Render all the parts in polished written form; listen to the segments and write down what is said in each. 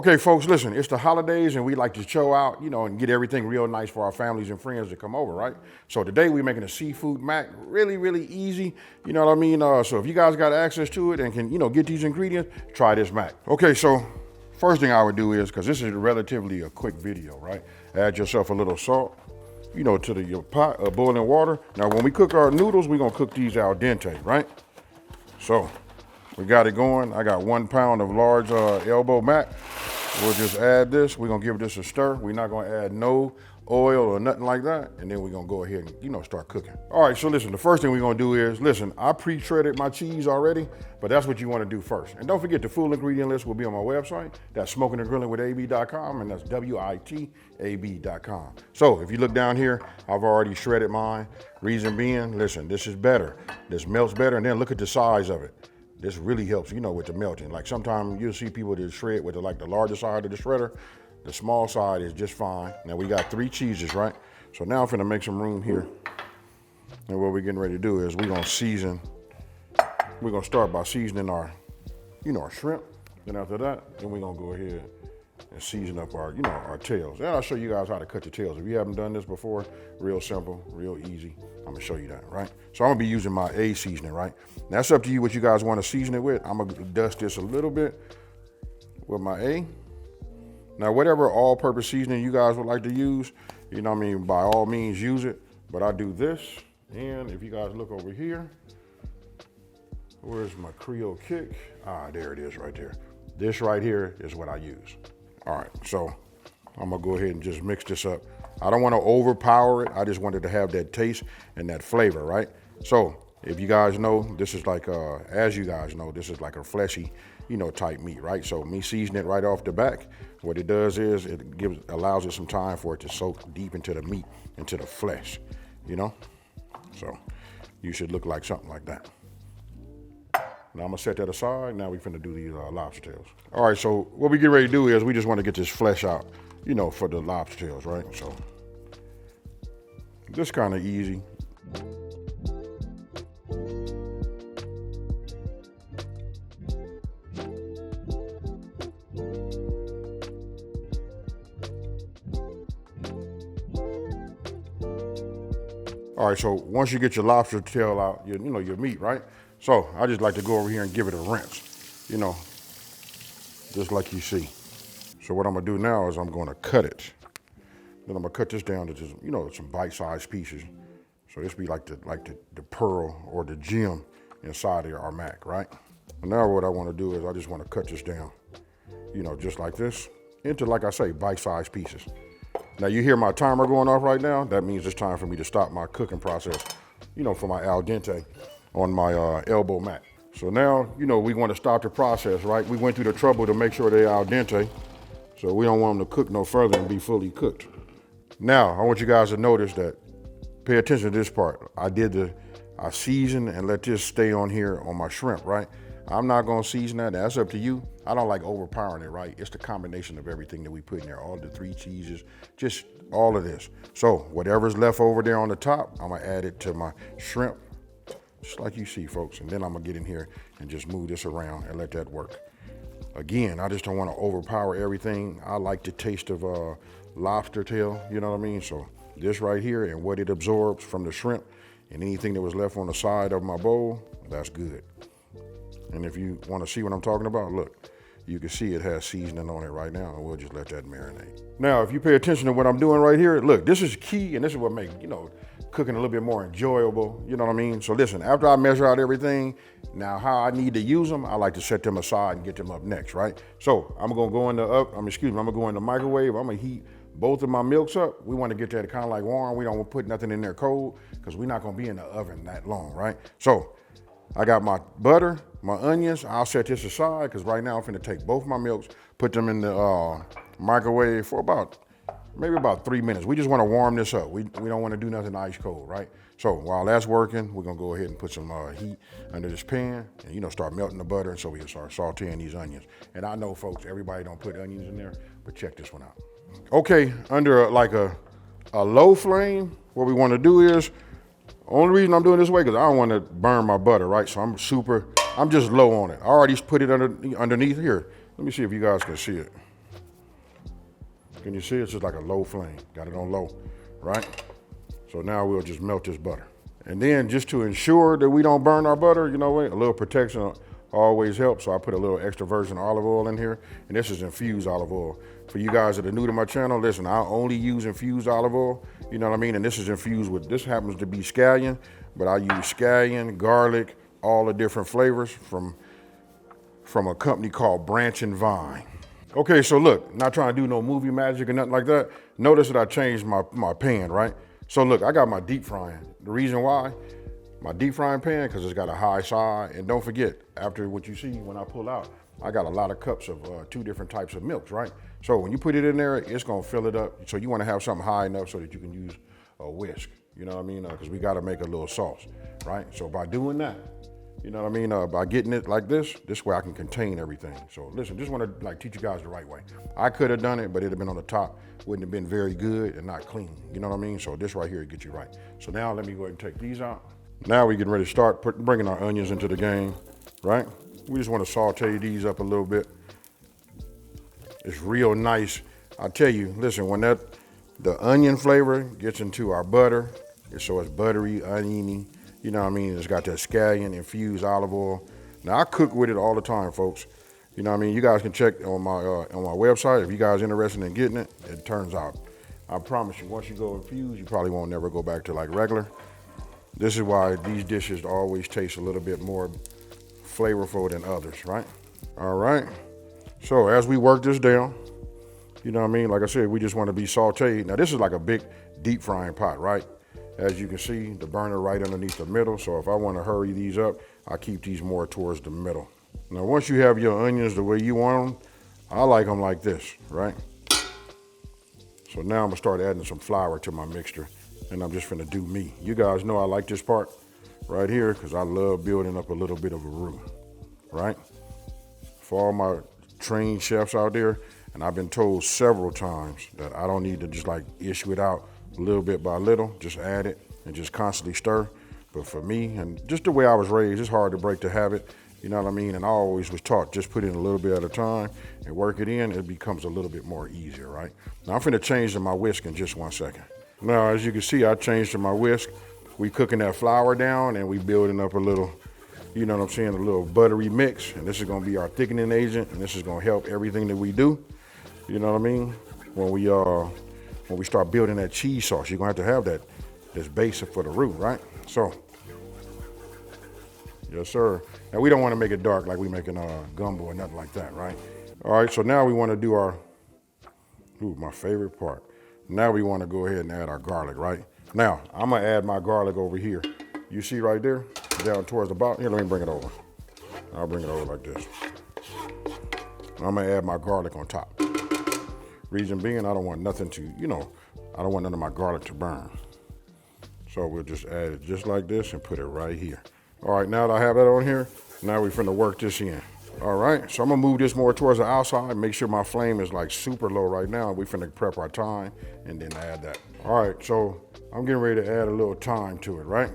Okay, folks, listen, it's the holidays and we like to chill out, you know, and get everything real nice for our families and friends to come over, right? So today we're making a seafood mac, really easy, you know what I mean? So if you guys got access to it and can, you know, get these ingredients, try this mac. Okay, so first thing I would do is, because this is relatively a quick video, right? Add yourself a little salt, you know, to your pot of boiling water. Now, when we cook our noodles, we're gonna cook these al dente, right? So we got it going. I got 1 pound of large elbow mac. We'll just add this. We're gonna give this a stir. We're not gonna add no oil or nothing like that. And then we're gonna go ahead and, you know, start cooking. All right, so listen, the first thing we're gonna do is, listen, I pre-shredded my cheese already, but that's what you wanna do first. And don't forget the full ingredient list will be on my website. That's Smokin and Grillin with AB.com, and that's WITAB.com. So if you look down here, I've already shredded mine. Reason being, listen, this is better. This melts better, and then look at the size of it. This really helps, you know, with the melting. Like sometimes you'll see people that shred with the larger side of the shredder. The small side is just fine. Now we got 3 cheeses, right? So now I'm finna make some room here. And what we're getting ready to do is we're gonna season. We're gonna start by seasoning our, you know, our shrimp. Then after that, then we're gonna go ahead and season up our, you know, our tails. And I'll show you guys how to cut the tails. If you haven't done this before, real simple, real easy. I'm gonna show you that, right? So I'm gonna be using my A seasoning, right? Now it's up to you what you guys wanna season it with. I'm gonna dust this a little bit with my A. Now, whatever all-purpose seasoning you guys would like to use, you know what I mean, by all means use it, but I do this. And if you guys look over here, where's my Creole kick? Ah, there it is right there. This right here is what I use. All right, so I'm gonna go ahead and just mix this up. I don't wanna overpower it. I just wanted to have that taste and that flavor, right? So if you guys know, this is like, as you guys know, this is like a fleshy, you know, type meat, right? So me seasoning it right off the back, what it does is it allows it some time for it to soak deep into the meat, into the flesh, you know? So you should look like something like that. Now I'm gonna set that aside. Now we finna do these lobster tails. All right, so what we get ready to do is we just wanna get this flesh out, you know, for the lobster tails, right? So this kind of easy. All right, so once you get your lobster tail out, you know, your meat, right? So I just like to go over here and give it a rinse, you know, just like you see. So what I'm gonna do now is I'm gonna cut it. Then I'm gonna cut this down to just, you know, some bite-sized pieces. So this be like the pearl or the gem inside of our mac, right? And now what I wanna do is I just wanna cut this down, you know, just like this, into, like I say, bite-sized pieces. Now you hear my timer going off right now. That means it's time for me to stop my cooking process, you know, for my al dente on my elbow mac. So now, you know, we want to stop the process, right? We went through the trouble to make sure they're al dente, so we don't want them to cook no further and be fully cooked. Now, I want you guys to notice that, pay attention to this part. I seasoned and let this stay on here on my shrimp, right? I'm not gonna season that, that's up to you. I don't like overpowering it, right? It's the combination of everything that we put in there, all the 3 cheeses, just all of this. So whatever's left over there on the top, I'm gonna add it to my shrimp, just like you see, folks. And then I'm gonna get in here and just move this around and let that work. Again, I just don't wanna overpower everything. I like the taste of lobster tail, you know what I mean? So this right here and what it absorbs from the shrimp and anything that was left on the side of my bowl, that's good. And if you want to see what I'm talking about, look, you can see it has seasoning on it right now, and we'll just let that marinate. Now, if you pay attention to what I'm doing right here, look, this is key, and this is what makes, you know, cooking a little bit more enjoyable, you know what I mean? So listen, after I measure out everything, now how I need to use them, I like to set them aside and get them up next, right? So I'm gonna go in the I'm gonna go in the microwave, I'm gonna heat both of my milks up. We wanna get that kind of like warm. We don't wanna put nothing in there cold, because we're not gonna be in the oven that long, right? So I got my butter, my onions. I'll set this aside because right now I'm finna take both my milks, put them in the microwave for maybe about 3 minutes. We just wanna warm this up. We don't wanna do nothing ice cold, right? So while that's working, we're gonna go ahead and put some heat under this pan and, you know, start melting the butter, and so we can start sauteing these onions. And I know, folks, everybody don't put onions in there, but check this one out. Okay, under like a low flame, what we wanna do is, only reason I'm doing this way, because I don't want to burn my butter, right? So I'm just low on it. I already put it underneath here. Let me see if you guys can see it. Can you see? It's just like a low flame. Got it on low, right? So now we'll just melt this butter. And then just to ensure that we don't burn our butter, you know what, a little protection always helps. So I put a little extra virgin olive oil in here, and this is infused olive oil. For you guys that are new to my channel, listen, I only use infused olive oil, you know what I mean? And this is infused with, this happens to be scallion, but I use scallion, garlic, all the different flavors from a company called Branch and Vine. Okay, so look, not trying to do no movie magic or nothing like that. Notice that I changed my pan, right? So look, I got my deep frying. The reason why, my deep frying pan, because it's got a high side. And don't forget, after what you see when I pull out, I got a lot of cups of 2 different types of milks, right? So when you put it in there, it's gonna fill it up. So you wanna have something high enough so that you can use a whisk, you know what I mean? Because we gotta make a little sauce, right? So by doing that, you know what I mean? By getting it like this way I can contain everything. So listen, just wanna like teach you guys the right way. I could have done it, but it'd have been on the top. Wouldn't have been very good and not clean. You know what I mean? So this right here will get you right. So now let me go ahead and take these out. Now we're getting ready to start bringing our onions into the game, right? We just wanna saute these up a little bit. It's real nice. I tell you, listen, when the onion flavor gets into our butter, so it's buttery, oniony, you know what I mean? It's got that scallion infused olive oil. Now I cook with it all the time, folks. You know what I mean? You guys can check on my website if you guys are interested in getting it. It turns out, I promise you, once you go infused, you probably won't never go back to like regular. This is why these dishes always taste a little bit more flavorful than others, right? All right. So as we work this down, you know what I mean? Like I said, we just want to be sauteed. Now this is like a big deep frying pot, right? As you can see, the burner right underneath the middle. So if I want to hurry these up, I keep these more towards the middle. Now, once you have your onions the way you want them, I like them like this, right? So now I'm gonna start adding some flour to my mixture, and I'm just gonna do me. You guys know I like this part right here because I love building up a little bit of a roux, right? For all my trained chefs out there, and I've been told several times that I don't need to just like issue it out little bit by little, just add it and just constantly stir. But for me, and just the way I was raised, it's hard to break the habit, you know what I mean? And I always was taught just put in a little bit at a time and work it in, it becomes a little bit more easier, right? Now I'm finna change to my whisk in just 1 second. Now, as you can see, I changed to my whisk. We cooking that flour down and we building up a little, you know what I'm saying, a little buttery mix. And this is gonna be our thickening agent, and this is gonna help everything that we do, you know what I mean? When we start building that cheese sauce, you're gonna have to have this base for the roux, right? So, yes sir. Now we don't wanna make it dark like we making gumbo or nothing like that, right? All right, so now we wanna do my favorite part. Now we wanna go ahead and add our garlic, right? Now, I'm gonna add my garlic over here. You see right there, down towards the bottom? Here, let me bring it over. I'll bring it over like this. I'm gonna add my garlic on top. Reason being, I don't want nothing to, I don't want none of my garlic to burn. So we'll just add it just like this and put it right here. All right, now that I have that on here, now we're finna work this in. All right, so I'm gonna move this more towards the outside, make sure my flame is like super low right now. We finna prep our thyme and then add that. All right, so I'm getting ready to add a little thyme to it, right?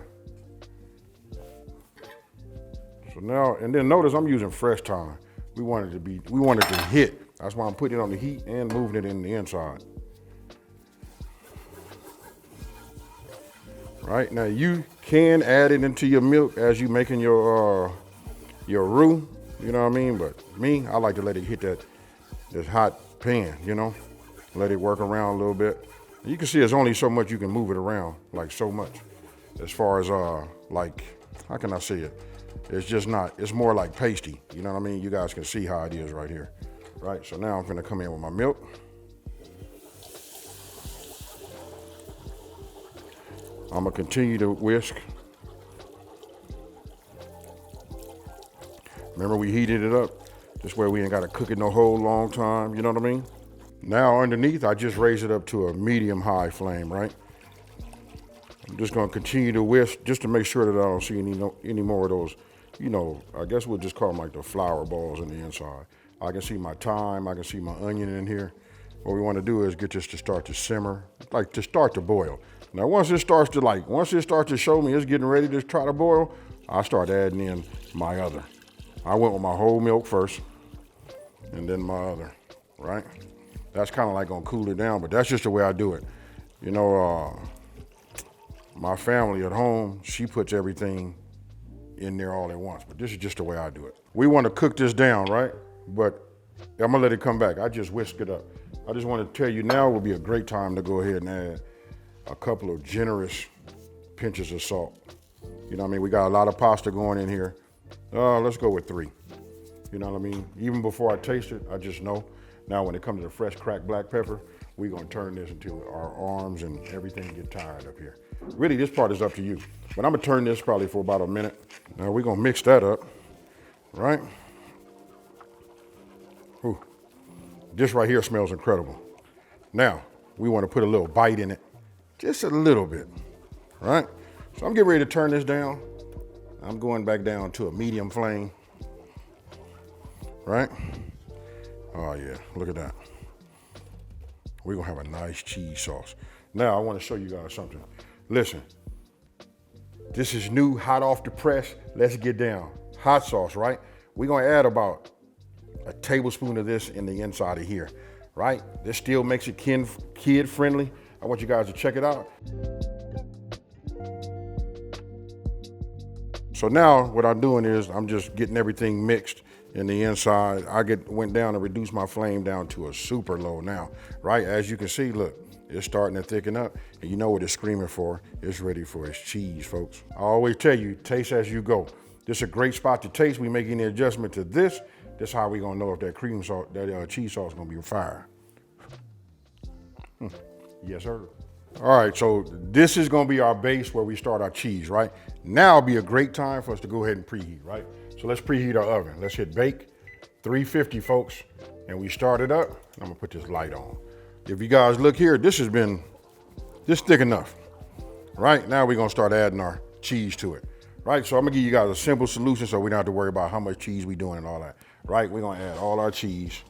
So now, and then notice I'm using fresh thyme. We want it to hit. That's why I'm putting it on the heat and moving it in the inside. Right, now you can add it into your milk as you making your roux, you know what I mean? But me, I like to let it hit this hot pan, let it work around a little bit. You can see there's only so much you can move it around, like so much. As far as like, how can I say it? It's just not, it's more like pasty, you know what I mean? You guys can see how it is right here. Right, so now I'm gonna come in with my milk. I'm gonna continue to whisk. Remember, we heated it up. This way we ain't gotta cook it no whole long time, you know what I mean? Now underneath, I just raise it up to a medium-high flame, right? I'm just gonna continue to whisk just to make sure that I don't see any more of those, I guess we'll just call them like the flour balls on the inside. I can see my thyme, I can see my onion in here. What we want to do is get this to start to simmer, like to start to boil. Now once it starts to show me it's getting ready to try to boil, I start adding in my other. I went with my whole milk first, and then my other, right? That's kind of like gonna cool it down, but that's just the way I do it. You know, my family at home, she puts everything in there all at once, but this is just the way I do it. We want to cook this down, right? But I'm gonna let it come back. I just whisked it up. I just want to tell you now would be a great time to go ahead and add a couple of generous pinches of salt. You know what I mean? We got a lot of pasta going in here. Let's go with 3. You know what I mean? Even before I taste it, I just know. Now when it comes to the fresh cracked black pepper, we're gonna turn this until our arms and everything get tired up here. Really, this part is up to you. But I'm gonna turn this probably for about a minute. Now we're gonna mix that up, right? Ooh. This right here smells incredible. Now, we wanna put a little bite in it, just a little bit, right? So I'm getting ready to turn this down. I'm going back down to a medium flame, right? Oh yeah, look at that. We're gonna have a nice cheese sauce. Now I wanna show you guys something. Listen, this is new, hot off the press. Let's get down. Hot sauce, right? We're gonna add about a tablespoon of this in the inside of here, right? This still makes it kid friendly. I want you guys to check it out. So now what I'm doing is I'm just getting everything mixed in the inside. I went down and reduced my flame down to a super low now, right? As you can see, look, it's starting to thicken up, and you know what it's screaming for. It's ready for its cheese, folks. I always tell you, taste as you go. This is a great spot to taste. We making the adjustment to this. That's how we gonna know if that cream sauce, that cheese sauce is gonna be fire. Yes, sir. All right, so this is gonna be our base where we start our cheese, right? Now would be a great time for us to go ahead and preheat, right? So let's preheat our oven. Let's hit bake, 350, folks, and we start it up. I'm gonna put this light on. If you guys look here, this has been just thick enough, right? Now we're gonna start adding our cheese to it, right? So I'm gonna give you guys a simple solution so we don't have to worry about how much cheese we doing and all that, right? We're gonna add all our cheese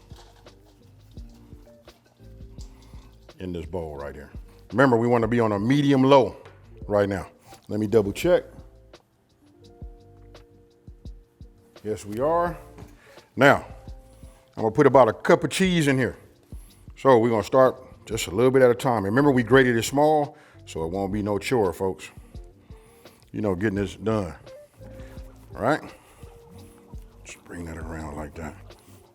in this bowl right here. Remember, we wanna be on a medium low right now. Let me double check. Yes, we are. Now, I'm gonna put about a cup of cheese in here. So we're gonna start just a little bit at a time. Remember, we grated it small, so it won't be no chore, folks. You know, getting this done, all right? Just bring that around like that.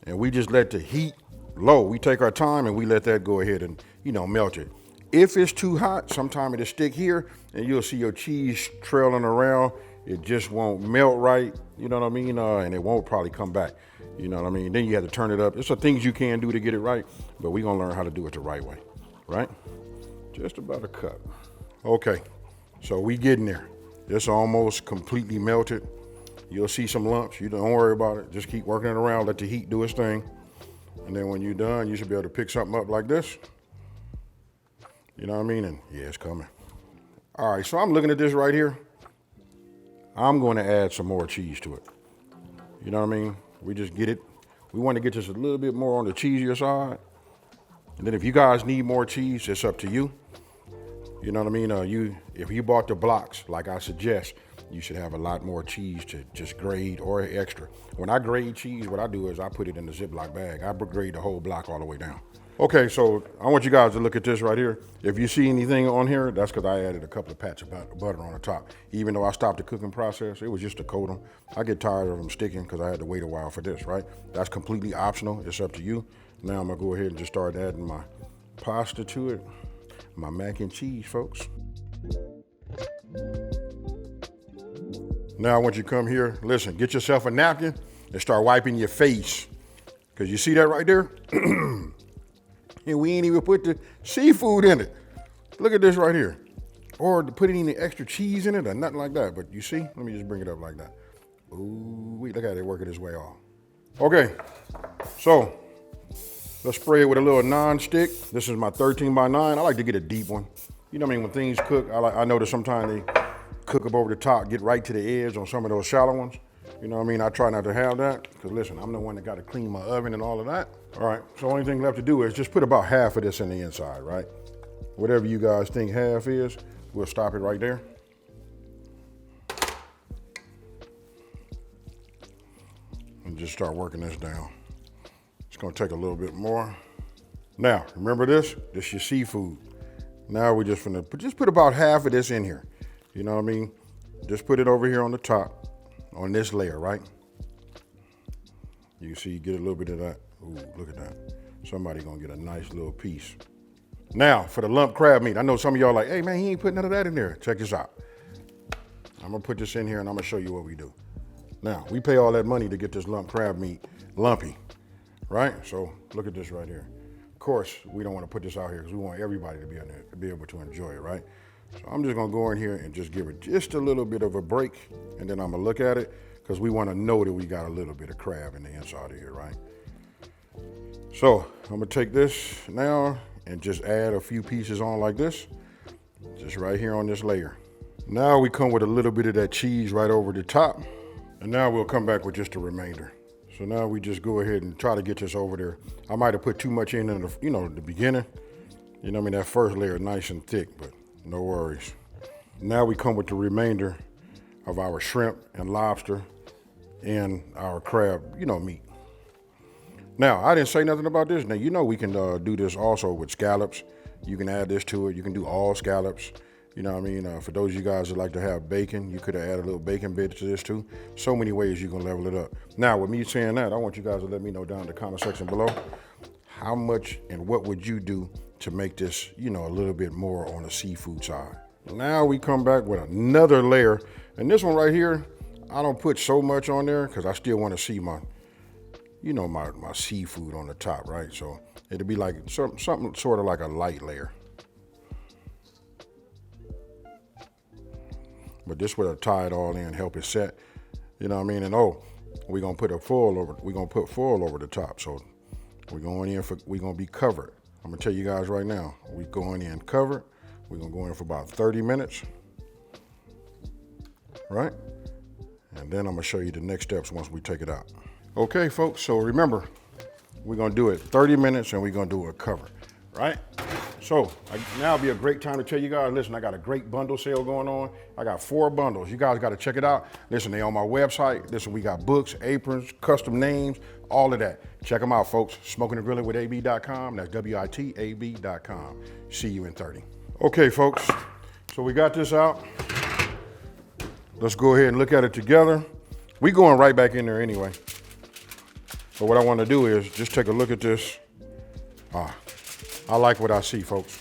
And we just let the heat low. We take our time and we let that go ahead and, you know, melt it. If it's too hot, sometime it'll stick here and you'll see your cheese trailing around. It just won't melt right, you know what I mean? And it won't probably come back, you know what I mean? Then you have to turn it up. There's some things you can do to get it right, but we're gonna learn how to do it the right way, right? Just about a cup. Okay, so we getting there. It's almost completely melted. You'll see some lumps. You don't worry about it. Just keep working it around. Let the heat do its thing. And then when you're done, you should be able to pick something up like this. You know what I mean? And yeah, it's coming. All right, so I'm looking at this right here. I'm going to add some more cheese to it. You know what I mean? We just get it. We want to get this a little bit more on the cheesier side. And then if you guys need more cheese, it's up to you. You know what I mean? If you bought the blocks, like I suggest, you should have a lot more cheese to just grade or extra. When I grade cheese, what I do is I put it in the Ziploc bag. I grade the whole block all the way down. Okay, so I want you guys to look at this right here. If you see anything on here, that's because I added a couple of pats of butter on the top. Even though I stopped the cooking process, it was just to coat them. I get tired of them sticking because I had to wait a while for this, right? That's completely optional. It's up to you. Now I'm gonna go ahead and just start adding my pasta to it. My mac and cheese, folks. Now I want you to come here, listen, get yourself a napkin and start wiping your face. Because you see that right there? And we ain't even put the seafood in it. Look at this right here. Or to put any extra cheese in it or nothing like that. But you see, let me just bring it up like that. Ooh, look how they working this way off. Okay, so let's spray it with a little non-stick. This is my 13 by 9. I like to get a deep one. You know what I mean? When things cook, I notice sometimes they cook up over the top, get right to the edge on some of those shallow ones. You know what I mean? I try not to have that because listen, I'm the one that got to clean my oven and all of that. All right, so only thing left to do is just put about half of this in the inside, right? Whatever you guys think half is, we'll stop it right there. And just start working this down. It's gonna take a little bit more. Now, remember this? This is your seafood. Now we're just gonna put about half of this in here. You know what I mean? Just put it over here on the top, on this layer, right? You can see you get a little bit of that. Ooh, look at that. Somebody gonna get a nice little piece. Now, for the lump crab meat, I know some of y'all like, hey man, he ain't putting none of that in there. Check this out. I'm gonna put this in here and I'm gonna show you what we do. Now, we pay all that money to get this lump crab meat lumpy, right? So look at this right here. Of course, we don't wanna put this out here because we want everybody to be in there, to be able to enjoy it, right? So I'm just gonna go in here and just give it just a little bit of a break, and then I'm gonna look at it because we wanna know that we got a little bit of crab in the inside of here, right? So I'm gonna take this now and just add a few pieces on like this, just right here on this layer. Now we come with a little bit of that cheese right over the top, and now we'll come back with just the remainder. So now we just go ahead and try to get this over there. I might have put too much in the, the beginning. You know what I mean? That first layer nice and thick, but no worries. Now we come with the remainder of our shrimp and lobster and our crab, meat. Now, I didn't say nothing about this. Now, we can do this also with scallops. You can add this to it. You can do all scallops. You know what I mean? For those of you guys that like to have bacon, you could add a little bacon bit to this too. So many ways you can level it up. Now, with me saying that, I want you guys to let me know down in the comment section below how much and what would you do to make this, a little bit more on the seafood side. Now we come back with another layer. And this one right here, I don't put so much on there because I still want to see my seafood on the top, right? So it'll be like something sort of like a light layer. But this will tie it all in, help it set. You know what I mean? And we're gonna put foil over the top. So we're gonna be covered. I'm gonna tell you guys right now, we're going in covered. We're gonna go in for about 30 minutes, right? And then I'm gonna show you the next steps once we take it out. Okay, folks, so remember, we're gonna do it 30 minutes and we're gonna do it covered, right? So now would be a great time to tell you guys, listen, I got a great bundle sale going on. I got 4 bundles. You guys gotta check it out. Listen, they on my website. Listen, we got books, aprons, custom names, all of that. Check them out, folks. Smokin and Grillin with AB.com. That's WITAB.com. See you in 30. Okay, folks, so we got this out. Let's go ahead and look at it together. We going right back in there anyway. But what I want to do is just take a look at this. I like what I see, folks.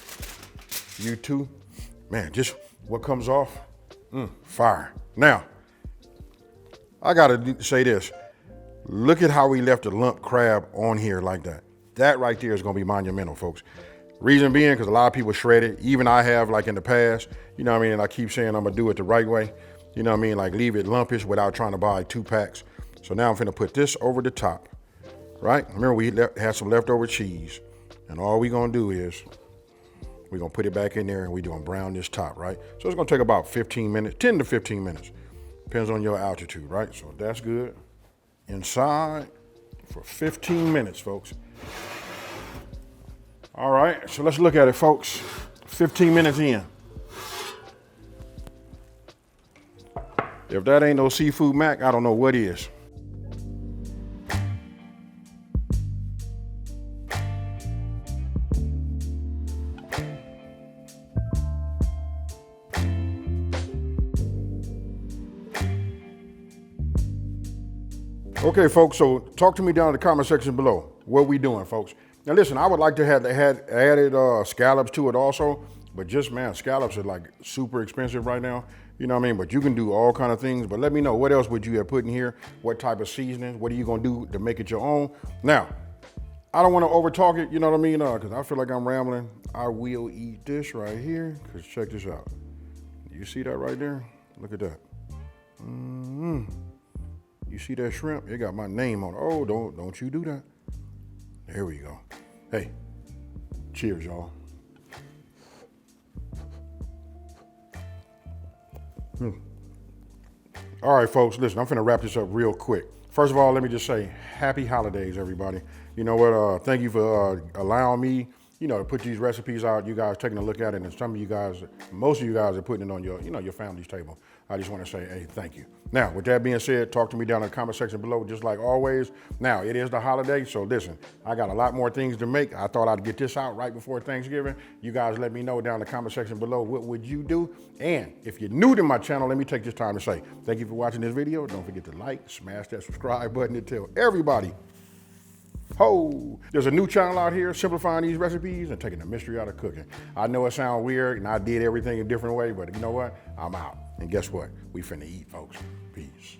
You too? Man, just what comes off, fire. Now, I gotta say this. Look at how we left the lump crab on here like that. That right there is gonna be monumental, folks. Reason being, because a lot of people shred it. Even I have, like in the past, you know what I mean? And I keep saying I'm gonna do it the right way. You know what I mean? Like leave it lumpish without trying to buy 2 packs. So now I'm finna put this over the top. Right? Remember, we had some leftover cheese. And all we're going to do is we're going to put it back in there and we're going to brown this top, right? So it's going to take about 15 minutes, 10 to 15 minutes. Depends on your altitude, right? So that's good. Inside for 15 minutes, folks. All right, so let's look at it, folks. 15 minutes in. If that ain't no seafood mac, I don't know what is. Okay, folks, so talk to me down in the comment section below. What we doing, folks? Now listen, I would like to have added scallops to it also, but just, man, scallops are like super expensive right now. You know what I mean? But you can do all kind of things. But let me know, what else would you have put in here? What type of seasoning? What are you gonna do to make it your own? Now, I don't wanna overtalk it, you know what I mean? Because I feel like I'm rambling. I will eat this right here, because check this out. You see that right there? Look at that. You see that shrimp? It got my name on it. Oh, don't you do that. There we go. Hey, cheers, y'all. All right, folks, listen, I'm finna wrap this up real quick. First of all, let me just say happy holidays, everybody. You know what, thank you for allowing me you know, to put these recipes out, you guys taking a look at it, and some of you guys, most of you guys are putting it on your, you know, your family's table. I just want to say, hey, thank you. Now, with that being said, talk to me down in the comment section below, just like always. Now, it is the holiday, so listen, I got a lot more things to make. I thought I'd get this out right before Thanksgiving. You guys let me know down in the comment section below, what would you do? And if you're new to my channel, let me take this time to say, thank you for watching this video. Don't forget to like, smash that subscribe button, and tell everybody, ho, there's a new channel out here simplifying these recipes and taking the mystery out of cooking. I know it sounds weird and I did everything a different way, but you know what? I'm out. And guess what? We finna eat, folks. Peace.